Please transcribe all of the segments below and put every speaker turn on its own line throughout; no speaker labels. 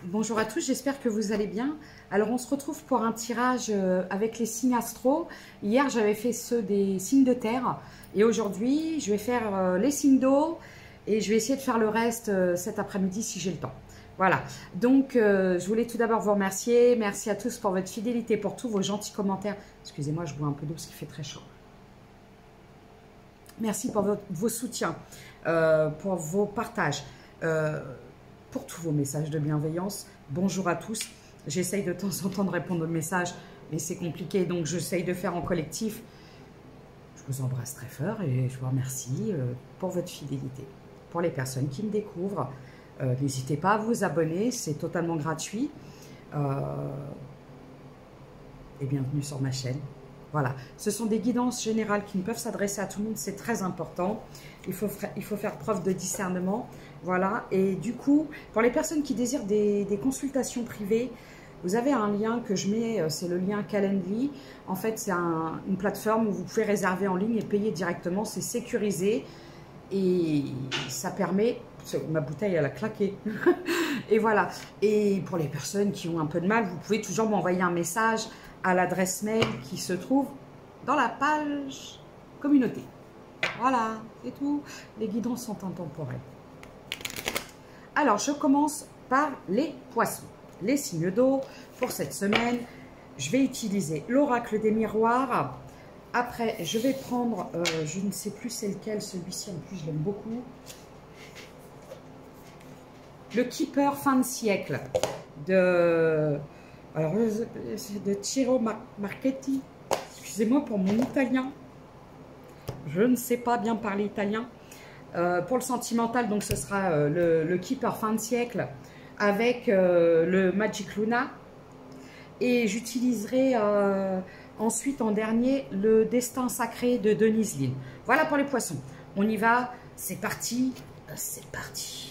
Bonjour à tous, j'espère que vous allez bien. Alors on se retrouve pour un tirage avec les signes astro. Hier j'avais fait ceux des signes de terre et aujourd'hui je vais faire les signes d'eau et je vais essayer de faire le reste cet après-midi si j'ai le temps. Voilà, donc je voulais tout d'abord vous remercier. Merci à tous pour votre fidélité, pour tous vos gentils commentaires. Excusez-moi, je bois un peu d'eau parce qu'il fait très chaud. Merci pour vos soutiens, pour vos partages. Pour tous vos messages de bienveillance. Bonjour à tous. J'essaye de temps en temps de répondre aux messages, mais c'est compliqué, donc j'essaye de faire en collectif. Je vous embrasse très fort et je vous remercie pour votre fidélité. Pour les personnes qui me découvrent, n'hésitez pas à vous abonner, c'est totalement gratuit. Et bienvenue sur ma chaîne. Voilà, ce sont des guidances générales qui ne peuvent s'adresser à tout le monde, c'est très important. Il faut faire preuve de discernement. Voilà, et du coup, pour les personnes qui désirent des consultations privées, vous avez un lien que je mets, c'est le lien Calendly. En fait, c'est une plateforme où vous pouvez réserver en ligne et payer directement. C'est sécurisé et ça permet... Ma bouteille, elle a claqué. Et voilà. Et pour les personnes qui ont un peu de mal, vous pouvez toujours m'envoyer un message à l'adresse mail qui se trouve dans la page communauté. Voilà, c'est tout. Les guidances sont intemporelles. Alors, je commence par les poissons. Les signes d'eau pour cette semaine. Je vais utiliser l'oracle des miroirs. Après, je vais prendre, je ne sais plus c'est lequel, celui-ci en plus je l'aime beaucoup. Le Keeper fin de siècle de Ciro Marchetti. Excusez-moi pour mon italien. Je ne sais pas bien parler italien. Pour le sentimental, donc ce sera le Keeper fin de siècle avec le Magic Luna. Et j'utiliserai ensuite en dernier le Destin sacré de Denise Lille. Voilà pour les poissons. On y va, c'est parti, c'est parti.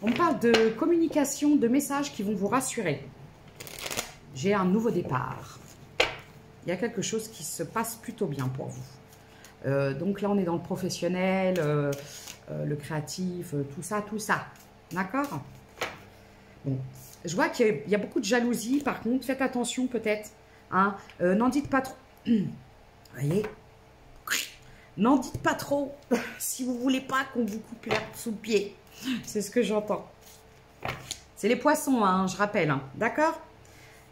On parle de communication, de messages qui vont vous rassurer. J'ai un nouveau départ. Il y a quelque chose qui se passe plutôt bien pour vous. Donc là, on est dans le professionnel, le créatif, tout ça, tout ça. D'accord? Bon. Je vois qu'il y a beaucoup de jalousie, par contre. Faites attention, peut-être. Hein? N'en dites pas trop. Vous voyez? N'en dites pas trop si vous ne voulez pas qu'on vous coupe l'herbe sous le pied. C'est ce que j'entends. C'est les poissons, hein, je rappelle. Hein. D'accord?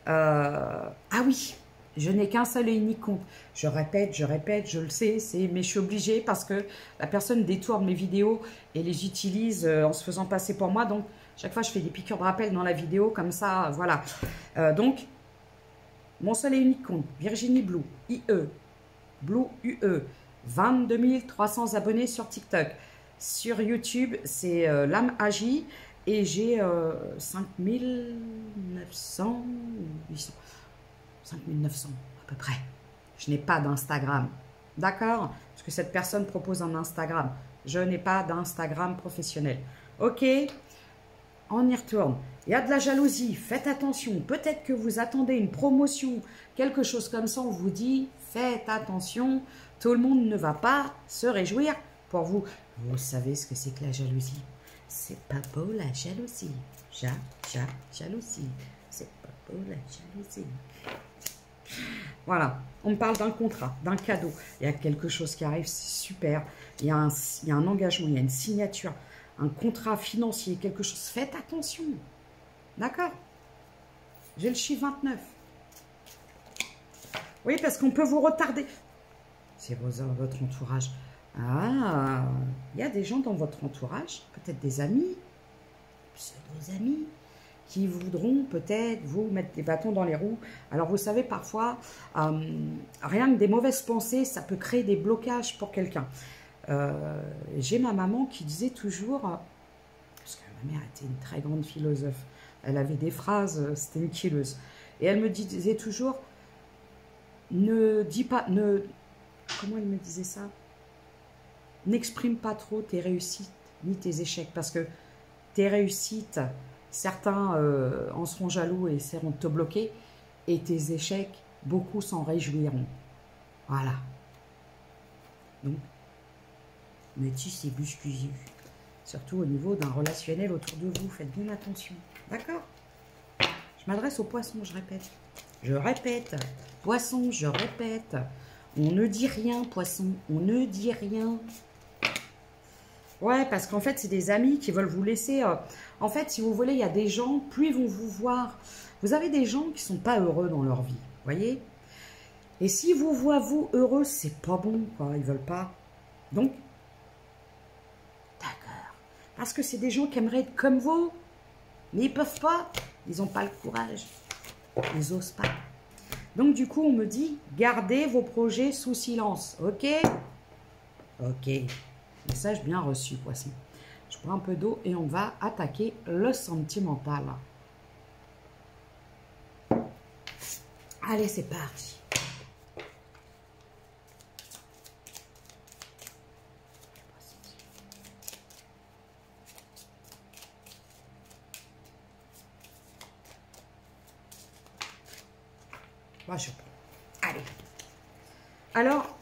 Ah oui, je n'ai qu'un seul et unique compte. Je répète, je le sais, mais je suis obligée parce que la personne détourne mes vidéos et les utilise en se faisant passer pour moi. Donc, chaque fois, je fais des piqûres de rappel dans la vidéo, comme ça, voilà. Donc, mon seul et unique compte, Virginie Blue, IE, Blue UE, 22 300 abonnés sur TikTok. Sur YouTube, c'est l'âme agit et j'ai 5900, 5900 à peu près. Je n'ai pas d'Instagram, d'accord? Parce que cette personne propose un Instagram. Je n'ai pas d'Instagram professionnel. Ok, on y retourne. Il y a de la jalousie, faites attention. Peut-être que vous attendez une promotion, quelque chose comme ça, on vous dit, faites attention. Tout le monde ne va pas se réjouir pour vous. Vous savez ce que c'est que la jalousie? C'est pas beau la jalousie. Jalousie. C'est pas beau la jalousie. Voilà, on me parle d'un contrat, d'un cadeau. Il y a quelque chose qui arrive, c'est super. Il y a un engagement, il y a une signature, un contrat financier, quelque chose. Faites attention. D'accord? J'ai le chiffre 29. Oui, parce qu'on peut vous retarder. C'est votre entourage. Ah, il y a des gens dans votre entourage, peut-être des amis, qui voudront peut-être vous mettre des bâtons dans les roues. Alors, vous savez, parfois, rien que des mauvaises pensées, ça peut créer des blocages pour quelqu'un. J'ai ma maman qui disait toujours, parce que ma mère était une très grande philosophe, elle avait des phrases, c'était une killeuse, et elle me disait toujours, ne dis pas, comment elle me disait ça? N'exprime pas trop tes réussites ni tes échecs, parce que tes réussites, certains en seront jaloux et essaieront de te bloquer, et tes échecs, beaucoup s'en réjouiront. Voilà. Donc, mais tu sais, excusez. Surtout au niveau d'un relationnel autour de vous. Faites bien attention. D'accord? Je m'adresse aux poissons, je répète. Je répète. Poisson, je répète. On ne dit rien, poisson. On ne dit rien. Ouais, parce qu'en fait, c'est des amis qui veulent vous laisser... En fait, si vous voulez, il y a des gens, plus ils vont vous voir. Vous avez des gens qui ne sont pas heureux dans leur vie. Vous voyez? Et s'ils vous voient, vous, heureux, c'est pas bon, quoi. Ils veulent pas. Donc, d'accord. Parce que c'est des gens qui aimeraient être comme vous. Mais ils peuvent pas. Ils n'ont pas le courage. Ils n'osent pas. Donc, du coup, on me dit, gardez vos projets sous silence. OK? OK. Message bien reçu, poisson. Je prends un peu d'eau et on va attaquer le sentimental. Allez, c'est parti. Moi, je prends. Allez. Alors,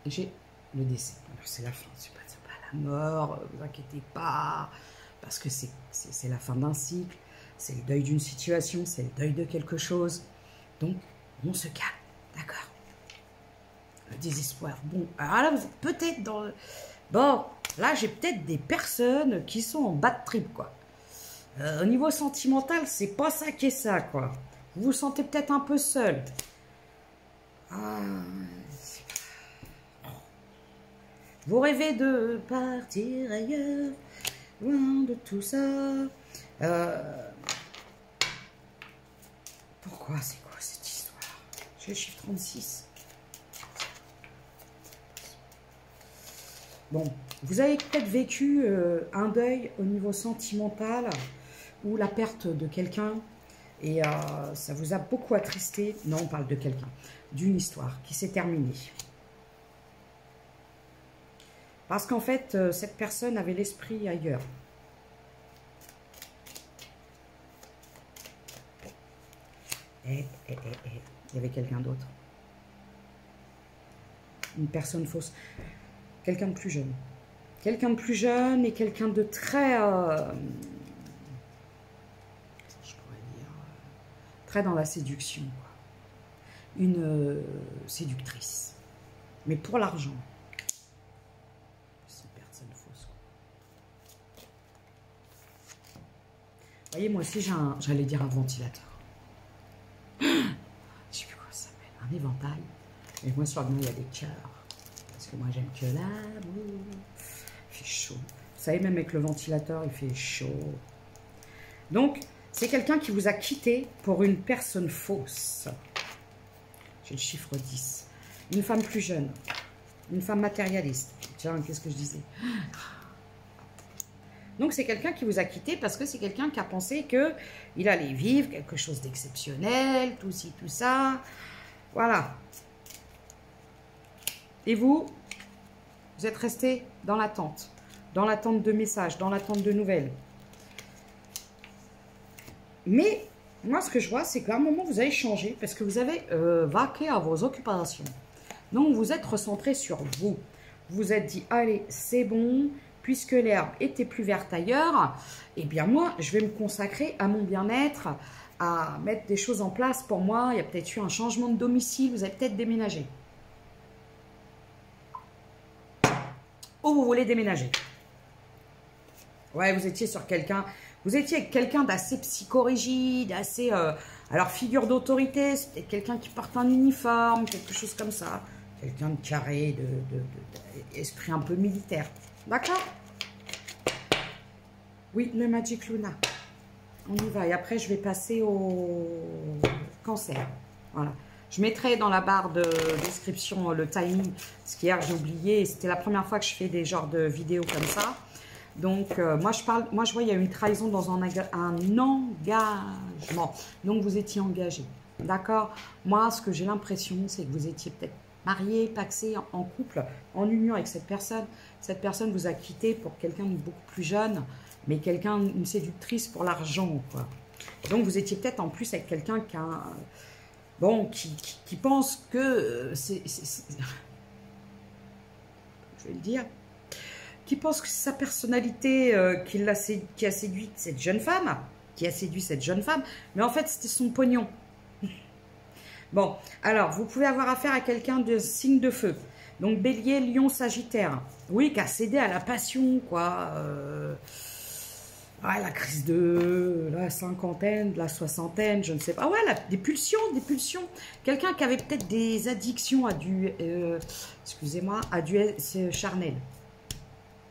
j'ai le décès. Alors, c'est la fin. C'est pas la mort. Vous inquiétez pas. Parce que c'est la fin d'un cycle. C'est le deuil d'une situation. C'est le deuil de quelque chose. Donc, on se calme. D'accord? Le désespoir. Bon, alors là, vous êtes peut-être dans... Bon, là, j'ai peut-être des personnes qui sont en bad trip, quoi. Au niveau sentimental, c'est pas ça qui est ça, quoi. Vous vous sentez peut-être un peu seul. Vous rêvez de partir ailleurs, loin de tout ça. Pourquoi? C'est quoi cette histoire? J'ai le chiffre 36. Bon, vous avez peut-être vécu un deuil au niveau sentimental ou la perte de quelqu'un. Et ça vous a beaucoup attristé. Non, on parle de quelqu'un. D'une histoire qui s'est terminée. Parce qu'en fait, cette personne avait l'esprit ailleurs. Il y avait quelqu'un d'autre. Une personne fausse. Quelqu'un de plus jeune. Quelqu'un de plus jeune et quelqu'un de très... très dans la séduction. Une séductrice. Mais pour l'argent. C'est une personne fausse. Vous voyez, moi aussi, j'allais dire un ventilateur. Je ne sais plus quoi ça s'appelle. Un éventail. Et moi, sur le nom, il y a des cœurs. Parce que moi, j'aime que l'amour. Il fait chaud. Vous savez, même avec le ventilateur, il fait chaud. Donc, c'est quelqu'un qui vous a quitté pour une personne fausse. J'ai le chiffre 10. Une femme plus jeune. Une femme matérialiste. Tiens, qu'est-ce que je disais? Donc, c'est quelqu'un qui vous a quitté parce que c'est quelqu'un qui a pensé qu'il allait vivre quelque chose d'exceptionnel, tout ci, tout ça. Voilà. Et vous êtes resté dans l'attente de messages, dans l'attente de nouvelles. Mais moi, ce que je vois, c'est qu'à un moment, vous avez changé parce que vous avez vaqué à vos occupations. Donc, vous êtes recentré sur vous. Vous vous êtes dit, allez, c'est bon, puisque l'herbe était plus verte ailleurs, eh bien, moi, je vais me consacrer à mon bien-être, à mettre des choses en place pour moi. Il y a peut-être eu un changement de domicile, vous avez peut-être déménagé. Ou vous voulez déménager. Ouais, vous étiez sur quelqu'un... Vous étiez avec quelqu'un d'assez psychorigide, assez... alors, figure d'autorité, c'était quelqu'un qui porte un uniforme, quelque chose comme ça. Quelqu'un de carré, esprit un peu militaire. D'accord? Oui, le Magic Luna. On y va. Et après, je vais passer au cancer. Voilà. Je mettrai dans la barre de description le timing, parce qu'hier, j'ai oublié. C'était la première fois que je fais des genres de vidéos comme ça. Donc, moi, je vois, il y a une trahison dans un engagement. Donc, vous étiez engagé. D'accord? Moi, ce que j'ai l'impression, c'est que vous étiez peut-être marié, paxé, en couple, en union avec cette personne. Cette personne vous a quitté pour quelqu'un de beaucoup plus jeune, mais quelqu'un, une séductrice pour l'argent, quoi. Donc, vous étiez peut-être en plus avec quelqu'un qui a... Bon, qui pense que... Je vais le dire... qui pense que c'est sa personnalité qui a séduit cette jeune femme, mais en fait, c'était son pognon. Bon, alors, vous pouvez avoir affaire à quelqu'un de signe de feu. Donc, Bélier, Lion, Sagittaire. Oui, qui a cédé à la passion, quoi. Ouais, la crise de la cinquantaine, de la soixantaine, je ne sais pas. Ah ouais, des pulsions, des pulsions. Quelqu'un qui avait peut-être des addictions à du, excusez-moi, à du charnel.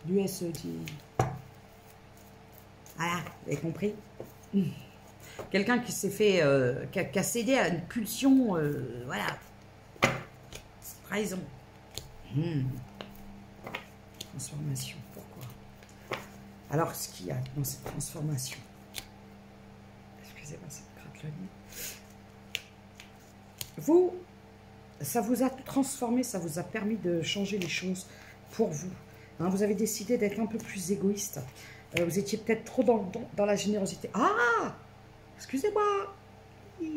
Du SED. Voilà, vous avez compris? Quelqu'un qui s'est fait, qui a cédé à une pulsion, voilà. Trahison. Transformation. Alors, ce qu'il y a dans cette transformation, excusez-moi, cette gratte le nez. Vous, ça vous a transformé, ça vous a permis de changer les choses pour vous. Hein, vous avez décidé d'être un peu plus égoïste. Vous étiez peut-être trop dans la générosité. Ah, excusez-moi,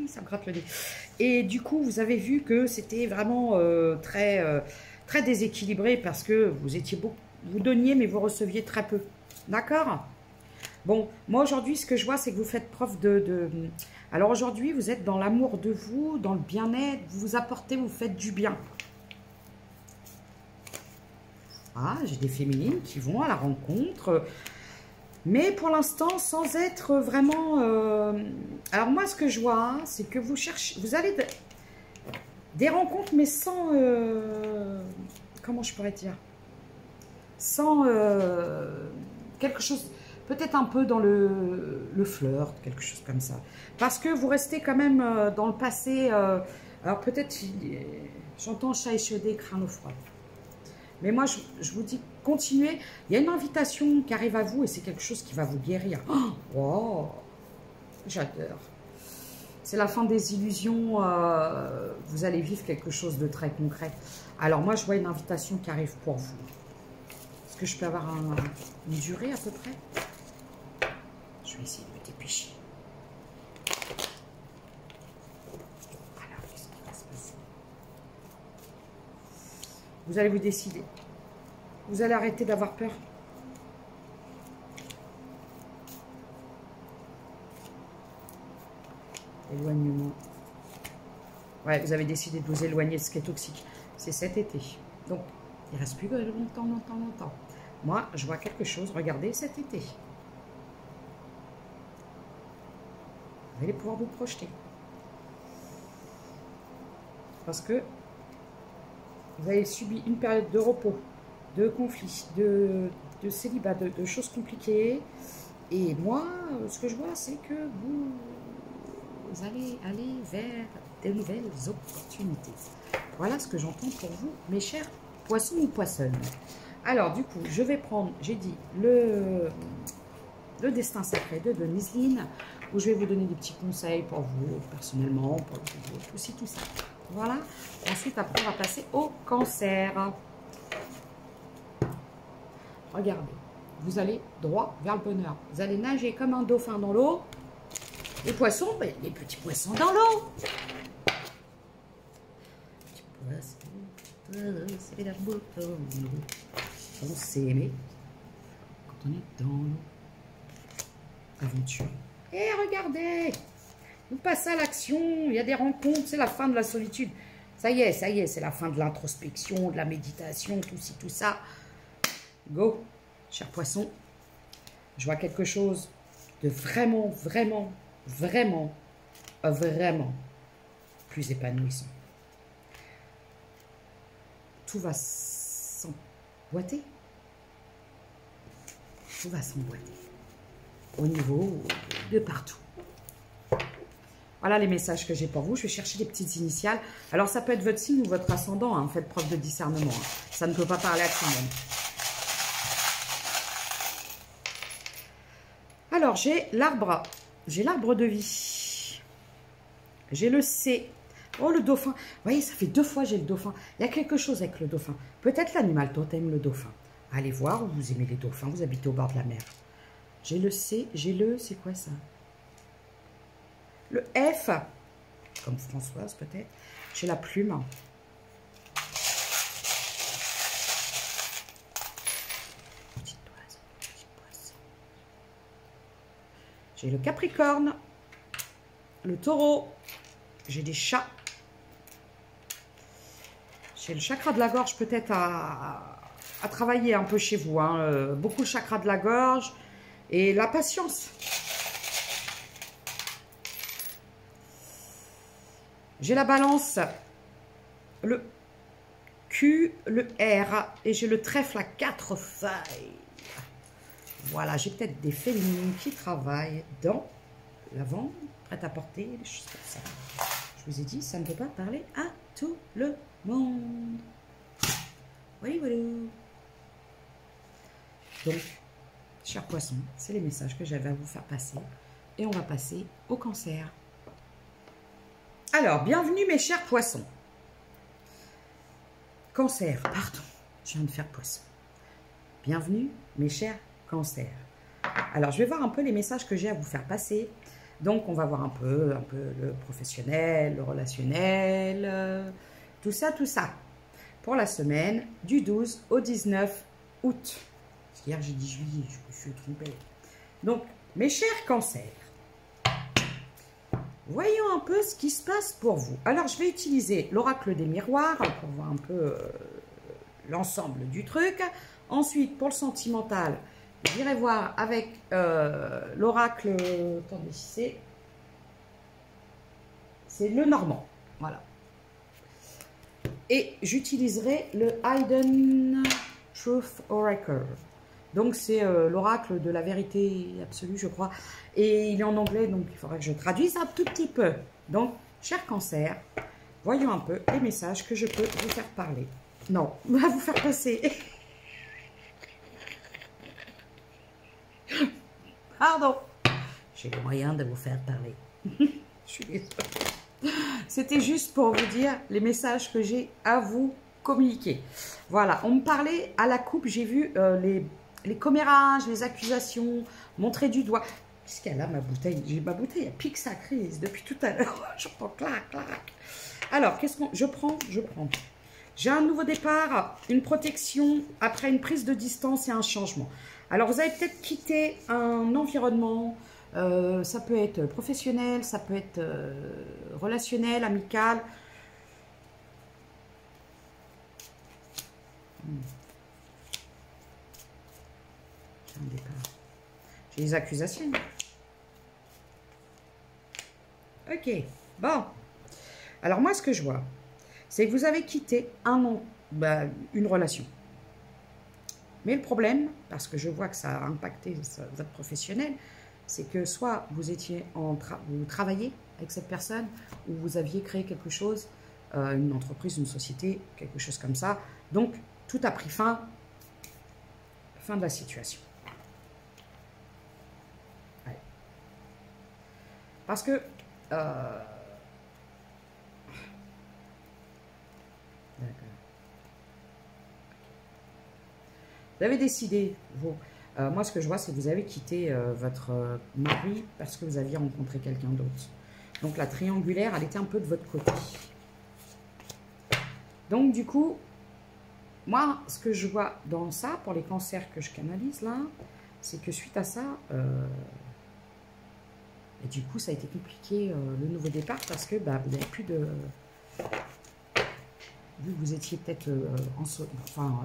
ça me gratte le nez. Et du coup, vous avez vu que c'était vraiment très déséquilibré parce que vous étiez vous donniez, mais vous receviez très peu. D'accord? Bon, moi aujourd'hui, ce que je vois, c'est que vous faites preuve Alors aujourd'hui, vous êtes dans l'amour de vous, dans le bien-être, vous vous apportez, vous faites du bien. Ah, j'ai des féminines qui vont à la rencontre, mais pour l'instant, sans être vraiment... Alors moi, ce que je vois, hein, c'est que vous cherchez... Vous allez... Des rencontres, mais sans... Comment je pourrais dire? Sans... quelque chose, peut-être un peu dans le flirt, quelque chose comme ça. Parce que vous restez quand même dans le passé. Alors peut-être, j'entends chat échaudé, crâne au froid. Mais moi, je vous dis, continuez. Il y a une invitation qui arrive à vous et c'est quelque chose qui va vous guérir. Oh, wow, j'adore. C'est la fin des illusions. Vous allez vivre quelque chose de très concret. Alors moi, je vois une invitation qui arrive pour vous. Est-ce que je peux avoir une durée à peu près? Je vais essayer de me dépêcher. Alors, qu'est-ce qui va se passer? Vous allez vous décider. Vous allez arrêter d'avoir peur. Éloignement. Ouais, vous avez décidé de vous éloigner de ce qui est toxique. C'est cet été. Donc, il ne reste plus que longtemps. Moi, je vois quelque chose. Regardez cet été. Vous allez pouvoir vous projeter. Parce que vous avez subi une période de repos, de conflits, de célibat, de choses compliquées. Et moi, ce que je vois, c'est que vous allez aller vers de nouvelles opportunités. Voilà ce que j'entends pour vous, mes chers poissons ou poissonnes. Alors, du coup, je vais prendre, j'ai dit, le destin sacré de Denise Line, où je vais vous donner des petits conseils pour vous, personnellement, pour vous, tout ci, tout ça. Voilà. Ensuite, après, on va passer au cancer. Regardez, vous allez droit vers le bonheur. Vous allez nager comme un dauphin dans l'eau. Les poissons, ben, les petits poissons dans l'eau. C'est la beauté. On s'aime quand on est dans l'eau. Aventure. Et regardez, vous passez à l'action. Il y a des rencontres. C'est la fin de la solitude. Ça y est, c'est la fin de l'introspection, de la méditation, tout ci, tout ça. Go, cher poisson. Je vois quelque chose de vraiment plus épanouissant. Tout va s'emboîter. Tout va s'emboîter. Au niveau de partout. Voilà les messages que j'ai pour vous. Je vais chercher des petites initiales. Alors, ça peut être votre signe ou votre ascendant. Hein. Faites preuve de discernement. Hein. Ça ne peut pas parler à tout le monde. Alors, j'ai l'arbre. J'ai l'arbre de vie. J'ai le C. Oh, le dauphin. Vous voyez, ça fait 2 fois j'ai le dauphin. Il y a quelque chose avec le dauphin. Peut-être l'animal totem, le dauphin. Allez voir où vous aimez les dauphins. Vous habitez au bord de la mer. J'ai le C. J'ai le... C'est quoi ça? Le F. Comme Françoise, peut-être. J'ai la plume. J'ai le Capricorne, le Taureau, j'ai des chats. J'ai le chakra de la gorge peut-être à travailler un peu chez vous. Hein. Beaucoup le chakra de la gorge et la patience. J'ai la balance, le Q, le R et j'ai le trèfle à 4 feuilles. Voilà, j'ai peut-être des féminines qui travaillent dans la vente, prêt-à-porter, des choses comme ça. Je vous ai dit, ça ne peut pas parler à tout le monde. Oui, voilà. Donc, chers poissons, c'est les messages que j'avais à vous faire passer. Et on va passer au cancer. Alors, bienvenue mes chers poissons. Cancer, pardon, je viens de faire poisson. Bienvenue mes chers cancers. Alors, je vais voir un peu les messages que j'ai à vous faire passer. Donc, on va voir un peu le professionnel, le relationnel, tout ça. Pour la semaine du 12 au 19 août. Hier, j'ai dit juillet, je me suis trompée. Donc, mes chers cancers, voyons un peu ce qui se passe pour vous. Alors, je vais utiliser l'oracle des miroirs pour voir un peu l'ensemble du truc. Ensuite, pour le sentimental, j'irai voir avec l'oracle, attendez, c'est le normand, voilà. Et j'utiliserai le Hidden Truth Oracle. Donc, c'est l'oracle de la vérité absolue, je crois. Et il est en anglais, donc il faudra que je traduise un tout petit peu. Donc, cher cancer, voyons un peu les messages que je peux vous faire parler. Non, vous faire passer. Pardon. J'ai le moyen de vous faire parler. Je suis désolée. C'était juste pour vous dire les messages que j'ai à vous communiquer. Voilà, on me parlait à la coupe, j'ai vu les commérages, les accusations, montrer du doigt. Qu'est-ce qu'elle a, ma bouteille? J'ai ma bouteille, elle pique sa crise depuis tout à l'heure. J'entends clac, clac. Alors, qu'est-ce qu'on... Je prends. J'ai un nouveau départ, une protection, après une prise de distance et un changement. Alors, vous avez peut-être quitté un environnement, ça peut être professionnel, ça peut être relationnel, amical. J'ai un départ. J'ai les accusations. Ok, bon. Alors, moi, ce que je vois, c'est que vous avez quitté une relation. Mais le problème, parce que je vois que ça a impacté votre professionnel, c'est que soit vous étiez vous travaillez avec cette personne, ou vous aviez créé quelque chose, une entreprise, une société, quelque chose comme ça. Donc, tout a pris fin de la situation. Ouais. Parce que... Vous avez décidé, vous, moi ce que je vois, c'est que vous avez quitté votre mari parce que vous aviez rencontré quelqu'un d'autre. Donc la triangulaire, elle était un peu de votre côté. Donc du coup, moi ce que je vois dans ça, pour les cancers que je canalise là, c'est que suite à ça, et du coup ça a été compliqué le nouveau départ parce que vous n'avez plus de... Vu que vous étiez peut-être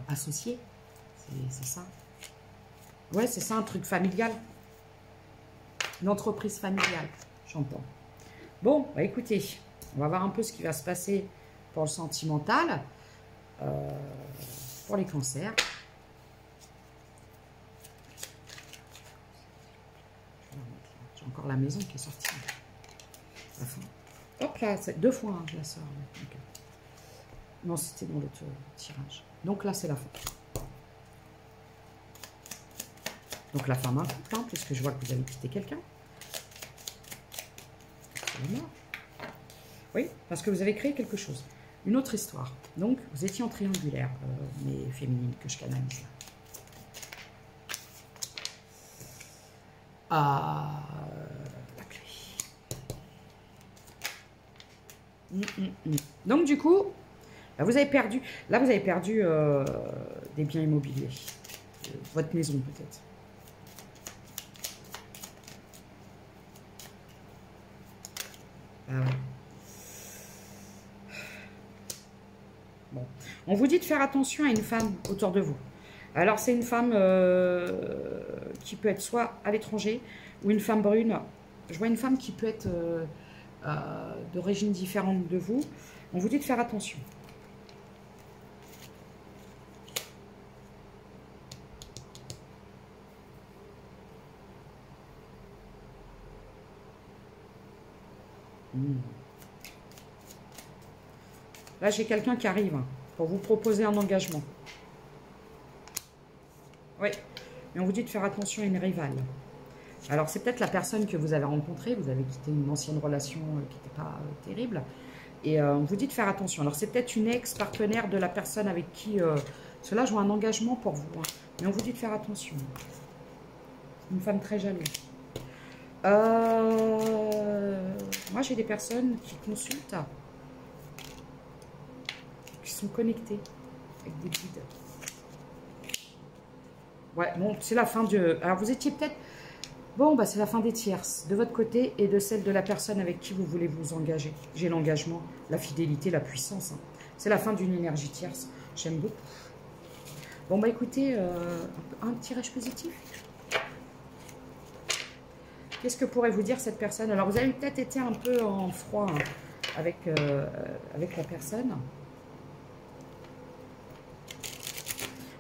associés. C'est ça. Ouais, c'est ça, un truc familial. Une entreprise familiale, j'entends. Bon, écoutez, on va voir un peu ce qui va se passer pour le sentimental, pour les cancers. J'ai encore la maison qui est sortie. Hop là, c'est 2 fois, hein, je la sors. Okay. Non, c'était dans l'autre tirage. Donc là, c'est la fin. Donc la fin d'un couple, hein, puisque je vois que vous avez quitté quelqu'un. Oui, parce que vous avez créé quelque chose. Une autre histoire. Donc, vous étiez en triangulaire, mes féminines que je canalise là. La clé. Donc, du coup, là, vous avez perdu, des biens immobiliers. Votre maison, peut-être. Ah ouais. Bon. On vous dit de faire attention à une femme autour de vous. Alors, c'est une femme qui peut être soit à l'étranger ou une femme brune. Je vois une femme qui peut être d'origine différente de vous. On vous dit de faire attention. Là, j'ai quelqu'un qui arrive pour vous proposer un engagement. Oui, mais on vous dit de faire attention à une rivale. Alors, c'est peut-être la personne que vous avez rencontrée. Vous avez quitté une ancienne relation qui n'était pas terrible. Et on vous dit de faire attention. Alors, c'est peut-être une ex-partenaire de la personne avec qui... cela joue un engagement pour vous. Hein. Mais on vous dit de faire attention. Une femme très jalouse. Moi, j'ai des personnes qui consultent, qui sont connectées avec des guides. Ouais, bon, c'est la fin de... Alors, vous étiez peut-être... Bon, bah, c'est la fin des tierces, de votre côté et de celle de la personne avec qui vous voulez vous engager. J'ai l'engagement, la fidélité, la puissance. Hein. C'est la fin d'une énergie tierce. J'aime beaucoup. Bon, bah, écoutez, un tirage positif. Qu'est-ce que pourrait vous dire cette personne? Alors, vous avez peut-être été un peu en froid hein, avec la personne.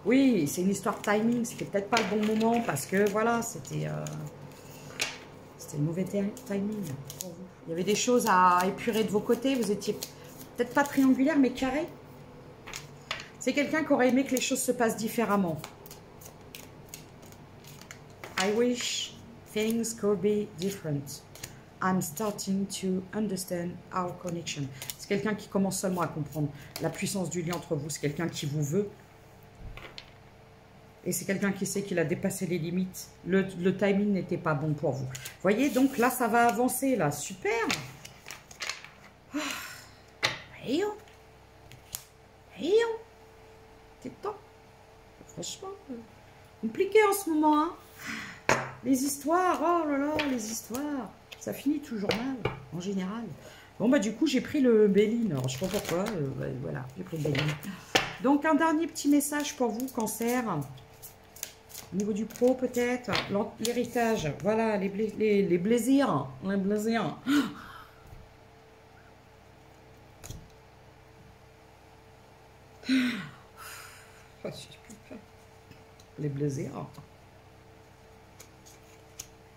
Oui, c'est une histoire de timing. C'était peut-être pas le bon moment parce que, voilà, c'était le mauvais timing pour vous. Il y avait des choses à épurer de vos côtés. Vous étiez peut-être pas triangulaire, mais carré. C'est quelqu'un qui aurait aimé que les choses se passent différemment. I wish things could be different. I'm starting to understand our connection. C'est quelqu'un qui commence seulement à comprendre la puissance du lien entre vous. C'est quelqu'un qui vous veut. Et c'est quelqu'un qui sait qu'il a dépassé les limites. Le timing n'était pas bon pour vous. Voyez, donc là, ça va avancer, là. Super. Hey, oh. Hey, oh. C'est temps. Franchement, compliqué en ce moment, hein. Les histoires, oh là là, les histoires. Ça finit toujours mal, en général. Bon, bah, du coup, j'ai pris le Béline. Alors, je sais pas pourquoi. Voilà, j'ai pris le Béline. Donc, un dernier petit message pour vous, Cancer. Au niveau du pro, peut-être. L'héritage. Voilà, les plaisirs. Les plaisirs. Les plaisirs.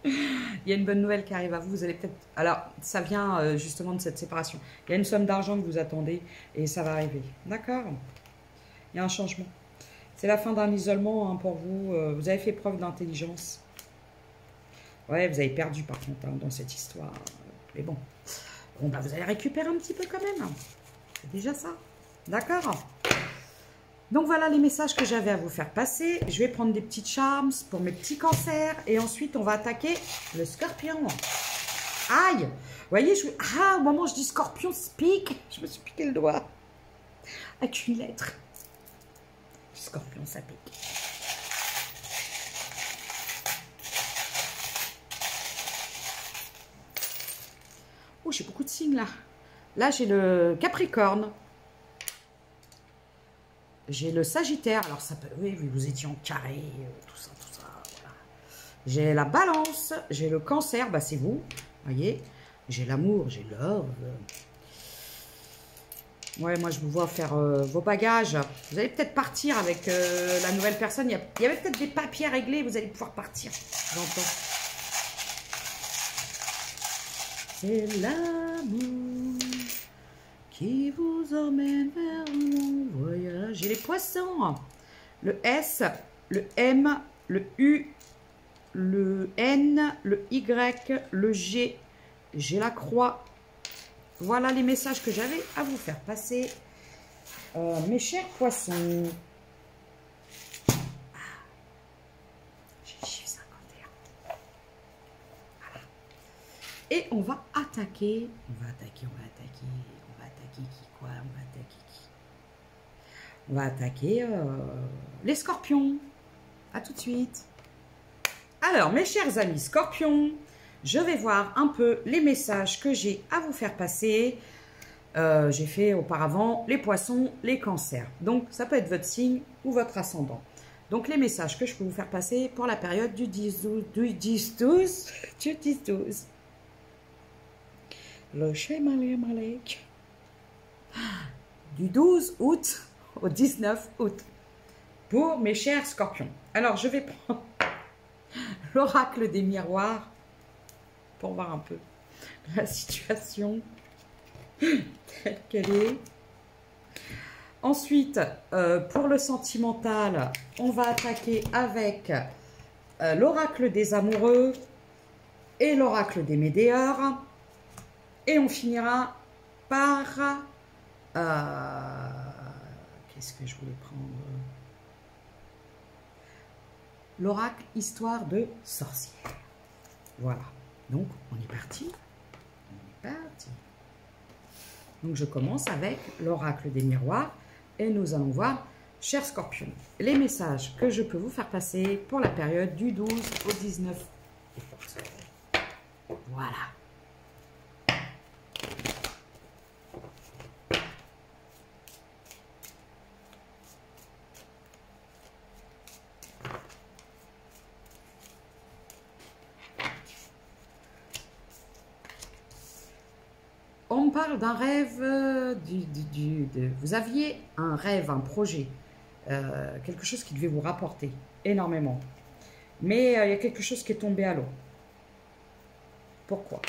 Il y a une bonne nouvelle qui arrive à vous. Vous allez peut-être... Alors, ça vient justement de cette séparation. Il y a une somme d'argent que vous attendez et ça va arriver. D'accord? Il y a un changement. C'est la fin d'un isolement hein, pour vous. Vous avez fait preuve d'intelligence. Ouais, vous avez perdu par contre hein, dans cette histoire. Mais bon. Bon, bah, vous allez récupérer un petit peu quand même. C'est déjà ça. D'accord? Donc voilà les messages que j'avais à vous faire passer. Je vais prendre des petits charms pour mes petits cancers. Et ensuite, on va attaquer le scorpion. Aïe! Vous voyez, au moment où je dis scorpion, pique. Je me suis piqué le doigt. Avec une lettre. Scorpion, ça pique. Oh, j'ai beaucoup de signes là. Là, j'ai le Capricorne. J'ai le Sagittaire. Alors, ça peut... Oui, vous étiez en carré, tout ça, voilà. J'ai la Balance. J'ai le Cancer. Bah, c'est vous. Voyez. J'ai l'amour. J'ai love. Ouais, moi, je vous vois faire vos bagages. Vous allez peut-être partir avec la nouvelle personne. Il y avait peut-être des papiers à régler. Vous allez pouvoir partir. J'entends. C'est l'amour qui vous emmène vers mon voyage. J'ai les poissons. Le S, le M, le U, le N, le Y, le G. J'ai la croix. Voilà les messages que j'avais à vous faire passer. Mes chers poissons. J'ai le chiffre 51. Voilà. Et on va attaquer. On va attaquer qui quoi? On va attaquer les scorpions. À tout de suite. Alors, mes chers amis scorpions, je vais voir un peu les messages que j'ai à vous faire passer. J'ai fait auparavant les poissons, les cancers. Donc, ça peut être votre signe ou votre ascendant. Donc, les messages que je peux vous faire passer pour la période du 10-12, du 10-12. Le Shem Malek. Du 12 août au 19 août. Pour mes chers scorpions. Alors, je vais prendre l'oracle des miroirs pour voir un peu la situation telle qu'elle est. Ensuite, pour le sentimental, on va attaquer avec l'oracle des amoureux et l'oracle des médéors. Et on finira par... qu'est-ce que je voulais prendre? L'oracle histoire de sorcière. Voilà. Donc, on est parti. On est parti. Donc, je commence avec l'oracle des miroirs. Et nous allons voir, chers scorpions, les messages que je peux vous faire passer pour la période du 12 au 19 août. Voilà. On me parle d'un rêve, vous aviez un rêve, un projet, quelque chose qui devait vous rapporter énormément. Mais il y a quelque chose qui est tombé à l'eau. Pourquoi?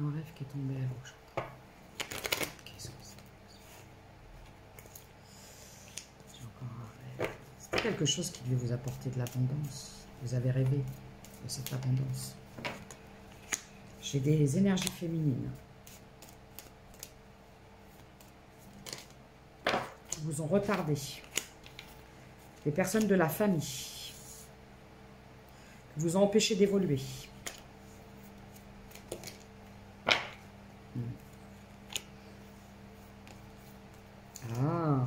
Un rêve qui est tombé à l'eau. Qu'est-ce que c'est? J'ai encore un rêve. C'était quelque chose qui devait vous apporter de l'abondance. Vous avez rêvé de cette abondance. J'ai des énergies féminines qui vous ont retardé. Des personnes de la famille qui vous ont empêché d'évoluer. Ah,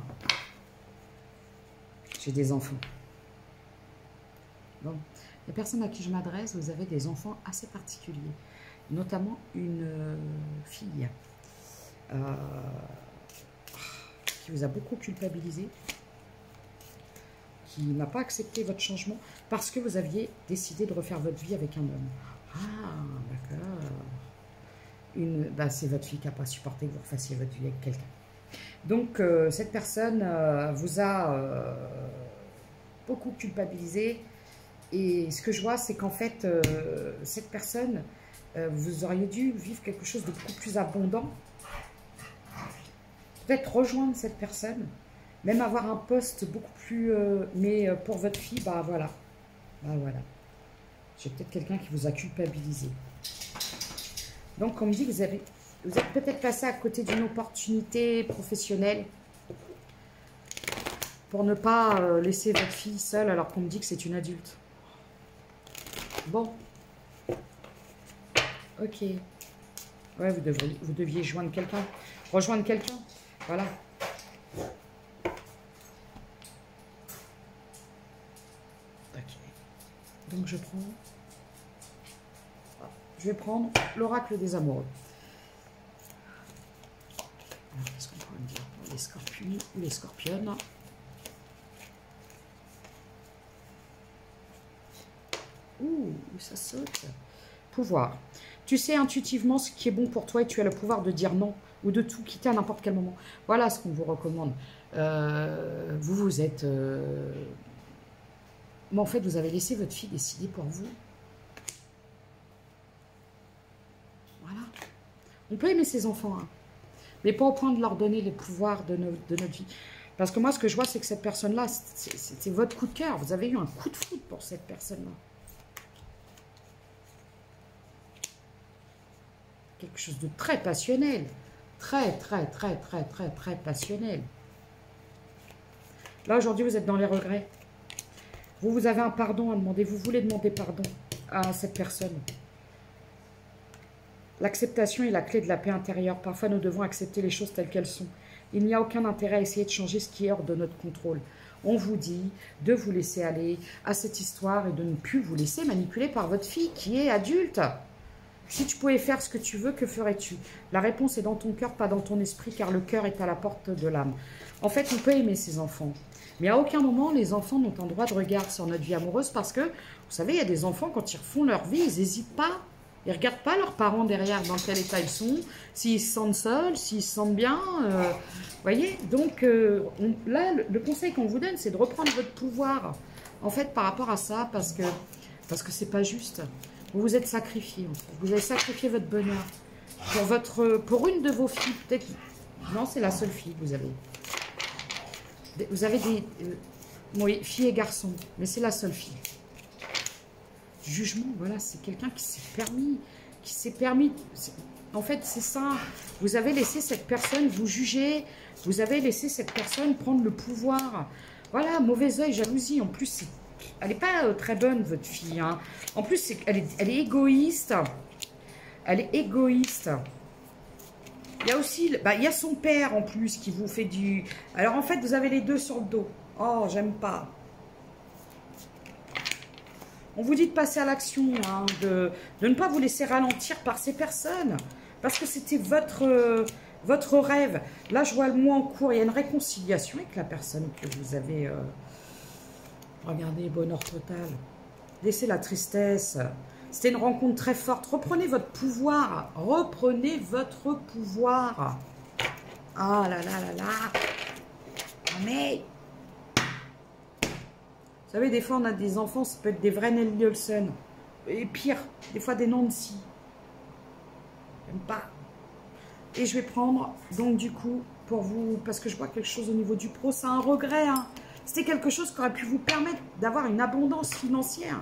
j'ai des enfants. Bon, les personnes à qui je m'adresse, vous avez des enfants assez particuliers, notamment une fille qui vous a beaucoup culpabilisé, qui n'a pas accepté votre changement parce que vous aviez décidé de refaire votre vie avec un homme. Ah, d'accord. Bah, c'est votre fille qui n'a pas supporté que vous refassiez votre vie avec quelqu'un. Donc, cette personne vous a beaucoup culpabilisé. Et ce que je vois, c'est qu'en fait, cette personne, vous auriez dû vivre quelque chose de beaucoup plus abondant. Peut-être rejoindre cette personne, même avoir un poste beaucoup plus... mais pour votre fille, bah voilà. Bah voilà. J'ai peut-être quelqu'un qui vous a culpabilisé. Donc, on me dit que vous êtes peut-être passé à côté d'une opportunité professionnelle pour ne pas laisser votre fille seule alors qu'on me dit que c'est une adulte. Bon. Ok. Ouais, vous deviez joindre quelqu'un. Rejoindre quelqu'un. Voilà. Ok. Donc, je vais prendre l'oracle des amoureux. Alors, qu'est-ce qu'on pourrait me dire pour les scorpions ou les scorpionnes? Ouh, ça saute. Pouvoir. Tu sais intuitivement ce qui est bon pour toi et tu as le pouvoir de dire non ou de tout quitter à n'importe quel moment. Voilà ce qu'on vous recommande. Vous êtes... Mais en fait, vous avez laissé votre fille décider pour vous. Voilà. On peut aimer ses enfants, hein, mais pas au point de leur donner les pouvoirs de notre vie. Parce que moi, ce que je vois, c'est que cette personne-là, c'est votre coup de cœur. Vous avez eu un coup de foudre pour cette personne-là. Quelque chose de très passionnel. Très passionnel. Là, aujourd'hui, vous êtes dans les regrets. Vous avez un pardon à demander. Vous voulez demander pardon à cette personne. L'acceptation est la clé de la paix intérieure. Parfois, nous devons accepter les choses telles qu'elles sont. Il n'y a aucun intérêt à essayer de changer ce qui est hors de notre contrôle. on vous dit de vous laisser aller à cette histoire et de ne plus vous laisser manipuler par votre fille qui est adulte. Si tu pouvais faire ce que tu veux, que ferais-tu? La réponse est dans ton cœur, pas dans ton esprit, car le cœur est à la porte de l'âme. En fait, on peut aimer ses enfants. Mais à aucun moment, les enfants n'ont un droit de regard sur notre vie amoureuse parce que, vous savez, il y a des enfants, quand ils refont leur vie, ils n'hésitent pas. Ils ne regardent pas leurs parents derrière, dans quel état ils sont, s'ils se sentent seuls, s'ils se sentent bien. Vous voyez? Donc, là, le conseil qu'on vous donne, c'est de reprendre votre pouvoir, en fait, par rapport à ça, parce que c'est pas juste. Vous vous êtes sacrifié, en fait. Vous avez sacrifié votre bonheur pour une de vos filles. Peut-être. Non, c'est la seule fille que vous avez. Vous avez des... oui, filles et garçons, mais c'est la seule fille. Jugement, voilà, c'est quelqu'un qui s'est permis, en fait, c'est ça. Vous avez laissé cette personne vous juger, vous avez laissé cette personne prendre le pouvoir. Voilà, mauvais œil, jalousie. En plus, elle n'est pas très bonne, votre fille. Hein. En plus, elle est égoïste. Elle est égoïste. Il y a aussi, il y a son père en plus qui vous fait du... Alors en fait, vous avez les deux sur le dos. Oh, j'aime pas. On vous dit de passer à l'action, hein, de ne pas vous laisser ralentir par ces personnes. Parce que c'était votre rêve. Là, je vois le mois en cours. Il y a une réconciliation avec la personne que vous avez... Regardez, bonheur total. Laissez la tristesse. C'était une rencontre très forte. Reprenez votre pouvoir. Reprenez votre pouvoir. Ah là là là là. Mais... Vous savez, des fois, on a des enfants, ça peut être des vrais Nelly Olsen. Et pire, des fois des Nancy. J'aime pas. Et je vais prendre, donc du coup, pour vous, parce que je vois quelque chose au niveau du pro, c'est un regret. Hein. C'était quelque chose qui aurait pu vous permettre d'avoir une abondance financière.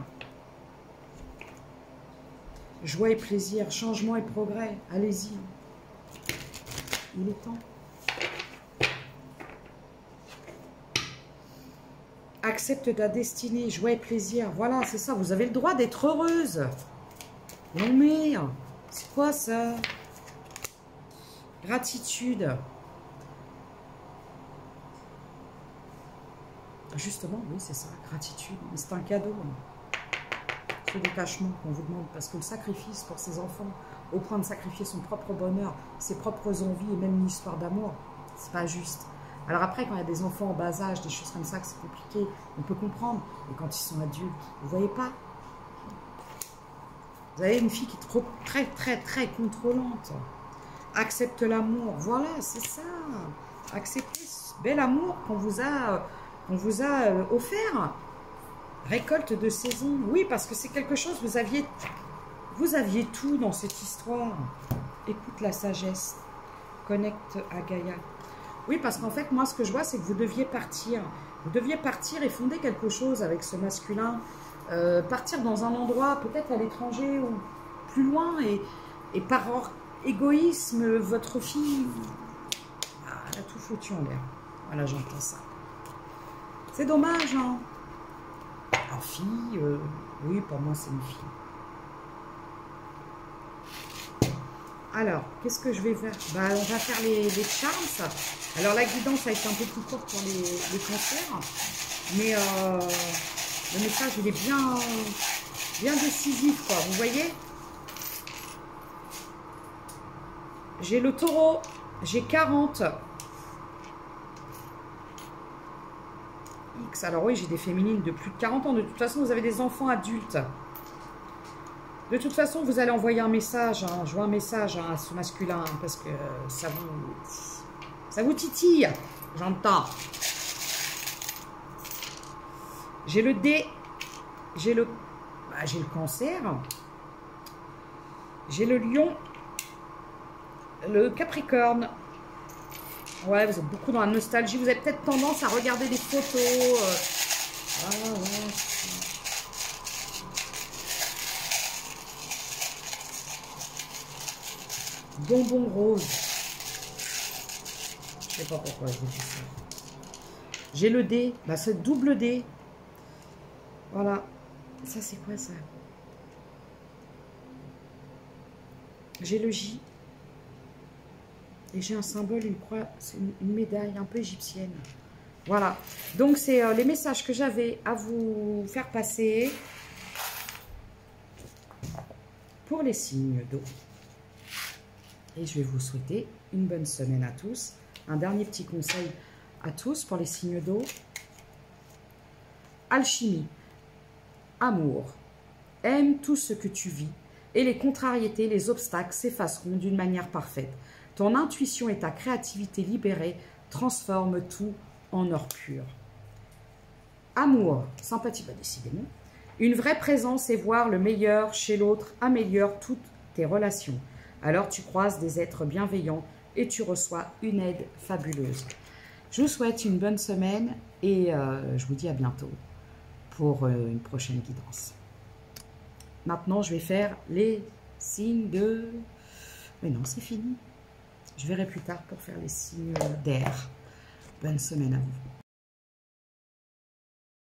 Joie et plaisir, changement et progrès. Allez-y. Il est temps. Accepte ta destinée, joie et plaisir. Voilà, c'est ça. Vous avez le droit d'être heureuse. Non mais, c'est quoi ça? Gratitude. Justement, oui, c'est ça. Gratitude. Mais c'est un cadeau. Ce détachement qu'on vous demande. Parce que le sacrifice pour ses enfants, au point de sacrifier son propre bonheur, ses propres envies et même une histoire d'amour, c'est pas juste. Alors après, quand il y a des enfants en bas âge, des choses comme ça, que c'est compliqué, on peut comprendre. Mais quand ils sont adultes, vous voyez pas? Vous avez une fille qui est très, très, très contrôlante. Accepte l'amour. Voilà, c'est ça. Acceptez ce bel amour qu'on vous a offert. Récolte de saison. Oui, parce que c'est quelque chose, vous aviez tout dans cette histoire. Écoute la sagesse. Connecte à Gaïa. Oui, parce qu'en fait, moi, ce que je vois, c'est que vous deviez partir. Vous deviez partir et fonder quelque chose avec ce masculin. Partir dans un endroit, peut-être à l'étranger ou plus loin. Et par égoïsme, votre fille, elle a tout foutu en l'air. Voilà, j'entends ça. C'est dommage, hein. En fille, oui, pour moi, c'est une fille. Alors, qu'est-ce que je vais faire? On va faire les charms. Alors, la guidance a été un peu plus courte pour les cancers. Mais le message, il est bien décisif, quoi. Vous voyez? J'ai le taureau. J'ai 40. X. Alors oui, j'ai des féminines de plus de 40 ans. De toute façon, vous avez des enfants adultes. De toute façon, vous allez envoyer un message, hein, je vois un message à ce masculin, hein, parce que ça vous titille, j'entends. J'ai le D, j'ai le cancer, j'ai le lion, le capricorne. Ouais, vous êtes beaucoup dans la nostalgie, vous avez peut-être tendance à regarder des photos. Ah ouais. Bonbon rose. Je sais pas pourquoi je vous dis ça. J'ai le D. C'est double D. Voilà. Ça, c'est quoi ça? J'ai le J. Et j'ai un symbole, une croix. C'est une médaille un peu égyptienne. Voilà. Donc, c'est les messages que j'avais à vous faire passer pour les signes d'eau. Et je vais vous souhaiter une bonne semaine à tous. Un dernier petit conseil à tous pour les signes d'eau. Alchimie, amour, aime tout ce que tu vis et les contrariétés, les obstacles s'effaceront d'une manière parfaite. Ton intuition et ta créativité libérée transforment tout en or pur. Amour, sympathie, bah décidément. Une vraie présence et voir le meilleur chez l'autre améliore toutes tes relations. Alors tu croises des êtres bienveillants et tu reçois une aide fabuleuse. Je vous souhaite une bonne semaine et je vous dis à bientôt pour une prochaine guidance. Maintenant, je vais faire les signes de... Mais non, c'est fini. Je verrai plus tard pour faire les signes d'air. Bonne semaine à vous.